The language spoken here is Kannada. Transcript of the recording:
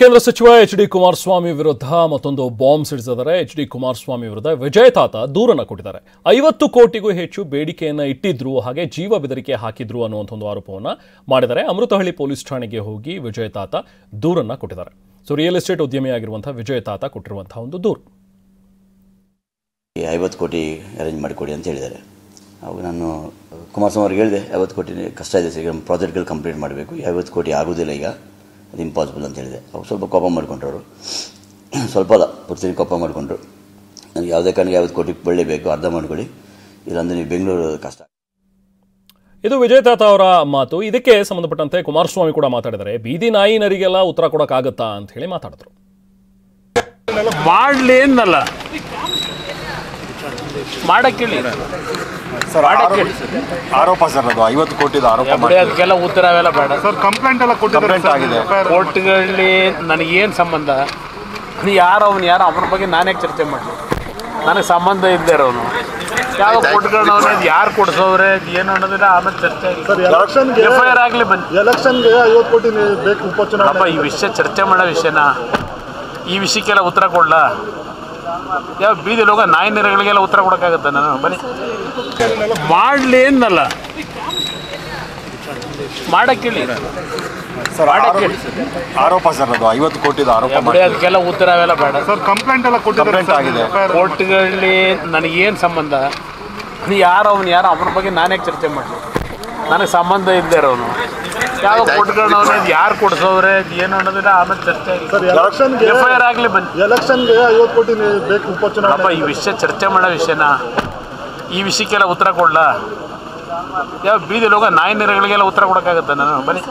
ಕೇಂದ್ರ ಸಚಿವ ಎಚ್.ಡಿ. ಕುಮಾರಸ್ವಾಮಿ ವಿರುದ್ಧ ಮತ್ತೊಂದು ಬಾಂಬ್ ಸಿಡಿಸಿದ್ದಾರೆ. ಎಚ್.ಡಿ. ಕುಮಾರಸ್ವಾಮಿ ವಿರುದ್ಧ ವಿಜಯ್ ತಾತ ದೂರನ್ನ ಕೊಟ್ಟಿದ್ದಾರೆ. 50 ಕೋಟಿಗೂ ಹೆಚ್ಚು ಬೇಡಿಕೆಯನ್ನ ಇಟ್ಟಿದ್ರು, ಹಾಗೆ ಜೀವ ಬೆದರಿಕೆ ಹಾಕಿದ್ರು ಅನ್ನುವಂಥ ಒಂದು ಆರೋಪವನ್ನ ಮಾಡಿದ್ದಾರೆ. ಅಮೃತಹಳ್ಳಿ ಪೊಲೀಸ್ ಠಾಣೆಗೆ ಹೋಗಿ ವಿಜಯ್ ತಾತ ದೂರನ್ನ ಕೊಟ್ಟಿದ್ದಾರೆ. ಸೊ ರಿಯಲ್ ಎಸ್ಟೇಟ್ ಉದ್ಯಮಿಯಾಗಿರುವಂತಹ ವಿಜಯ್ ತಾತ ಕೊಟ್ಟಿರುವಂತಹ ಒಂದು ದೂರು. 50 ಕೋಟಿ ಅರೇಂಜ್ ಮಾಡಿಕೊಡಿ ಅಂತ ಹೇಳಿದ್ದಾರೆ. ಅವಾಗ ನಾನು ಕುಮಾರಸ್ವಾಮಿ ಅವ್ರಿಗೆ ಹೇಳಿದೆ, 50 ಕೋಟಿ ಕಷ್ಟ ಇದೆ ಸರ್, ಈಗ ಪ್ರಾಜೆಕ್ಟ್ಗಳು ಕಂಪ್ಲೀಟ್ ಮಾಡಬೇಕು, 50 ಕೋಟಿ ಆಗೋದಿಲ್ಲ, ಈಗ ಅದು ಇಂಪಾಸಿಬಲ್ ಅಂತ ಹೇಳಿದೆ. ಅವ್ರು ಸ್ವಲ್ಪ ಕೋಪ ಮಾಡಿಕೊಂಡ್ರು. ಅವರು ಸ್ವಲ್ಪ ಅಲ್ಲ, ಪೂರ್ತಿ ಕೋಪ ಮಾಡಿಕೊಂಡ್ರು. ನನಗೆ ಯಾವುದೇ ಕಾರಣಕ್ಕೆ 50 ಕೋಟಿ ಬೆಳಿಬೇಕು, ಅರ್ಧ ಮಾಡ್ಕೊಳ್ಳಿ, ಇಲ್ಲಾಂದರೆ ನೀವು ಬೆಂಗಳೂರು ಕಷ್ಟ. ಇದು ವಿಜಯ್ ತಾತ ಅವರ ಮಾತು. ಇದಕ್ಕೆ ಸಂಬಂಧಪಟ್ಟಂತೆ ಕುಮಾರಸ್ವಾಮಿ ಕೂಡ ಮಾತಾಡಿದ್ದಾರೆ. ಬೀದಿ ನಾಯಿನರಿಗೆಲ್ಲ ಉತ್ತರ ಕೊಡೋಕ್ಕಾಗತ್ತಾ ಅಂತ ಹೇಳಿ ಮಾತಾಡಿದ್ರು. ಮಾಡಲಿ ಏನಲ್ಲ ಮಾಡಕ್ಕೇಳಿ ಸರ್, ಆರೋಪ ಸರ್, ಅದು 50 ಕೋಟಿದು ಆರೋಪ. ಅದಕ್ಕೆಲ್ಲ ಉತ್ತರ ಅವೆಲ್ಲ ಬೇಡ ಸರ್. ಕಂಪ್ಲೇಂಟ್ ಆಗಿದೆ ಕೋರ್ಟ್ಗಳಲ್ಲಿ. ನನಗೇನು ಸಂಬಂಧ? ಯಾರು ಅವ್ರ ಬಗ್ಗೆ ನಾನೇ ಚರ್ಚೆ ಮಾಡಲಿ? ನನಗೆ ಸಂಬಂಧ ಇಲ್ಲದೆ ಇರೋನು ಯಾವ ಕೋರ್ಟ್ಗಳನ್ನ ಯಾರು ಕೊಡಿಸೋದ್ರೆ ಏನು ಅನ್ನೋದಿಲ್ಲ. ಆಮೇಲೆ ಚರ್ಚೆ FIR ಆಗಲಿ, ಬನ್ನಿ. ಎಲೆಕ್ಷನ್ಗೆ 50 ಕೋಟಿ ಬೇಕು, ಉಪಚುನಾವಣೆ. ಈ ವಿಷಯ ಚರ್ಚೆ ಮಾಡೋ ವಿಷಯನ, ಈ ವಿಷಯಕ್ಕೆಲ್ಲ ಉತ್ತರ ಕೊಡಲ? ಯಾವ ಬೀದಿಲಿ ಹೋಗೋ ನಾಯಿ ನೆರೆಗಳಿಗೆಲ್ಲ ಉತ್ತರ ಕೊಡೋಕ್ಕಾಗತ್ತೆ? ನಾನು ಬನ್ನಿ. ಮಾಡಲಿ ಏನಲ್ಲ ಮಾಡಕ್ಕೇಳಿ ಸರ್. ಆರೋಪ ಸರ್, ಅದು 50 ಕೋಟಿದು ಆರೋಪ. ಅದಕ್ಕೆಲ್ಲ ಉತ್ತರ ಅವೆಲ್ಲ ಬೇಡ ಸರ್. ಕಂಪ್ಲೇಂಟ್ ಆಗಿದೆ ಕೋರ್ಟ್ಗಳಲ್ಲಿ. ನನಗೇನು ಸಂಬಂಧ? ಯಾರು ಅವ್ರ ಬಗ್ಗೆ ನಾನೇ ಚರ್ಚೆ ಮಾಡಲಿ? ನನಗೆ ಸಂಬಂಧ ಇಲ್ಲದೆ ಇರೋನು ಯಾವ ಕೋರ್ಟ್ಗಳನ್ನ ಯಾರು ಕೊಡಿಸೋದ್ರೆ ಏನು ಅನ್ನೋದಿಲ್ಲ. ಆಮೇಲೆ ಚರ್ಚೆ FIR ಆಗಲಿ, ಬನ್ನಿ. ಎಲೆಕ್ಷನ್ಗೆ 50 ಕೋಟಿ ಬೇಕು, ಉಪಚುನಾವಣೆ. ಈ ವಿಷಯ ಚರ್ಚೆ ಮಾಡೋ ವಿಷಯನ, ಈ ವಿಷಯಕ್ಕೆಲ್ಲ ಉತ್ತರ ಕೊಡಲ? ಯಾವ ಬೀದಿಲಿ ಹೋಗೋ ನಾಯಿ ನೆರೆಗಳಿಗೆಲ್ಲ ಉತ್ತರ ಕೊಡೋಕ್ಕಾಗತ್ತೆ? ನಾನು ಬನ್ನಿ.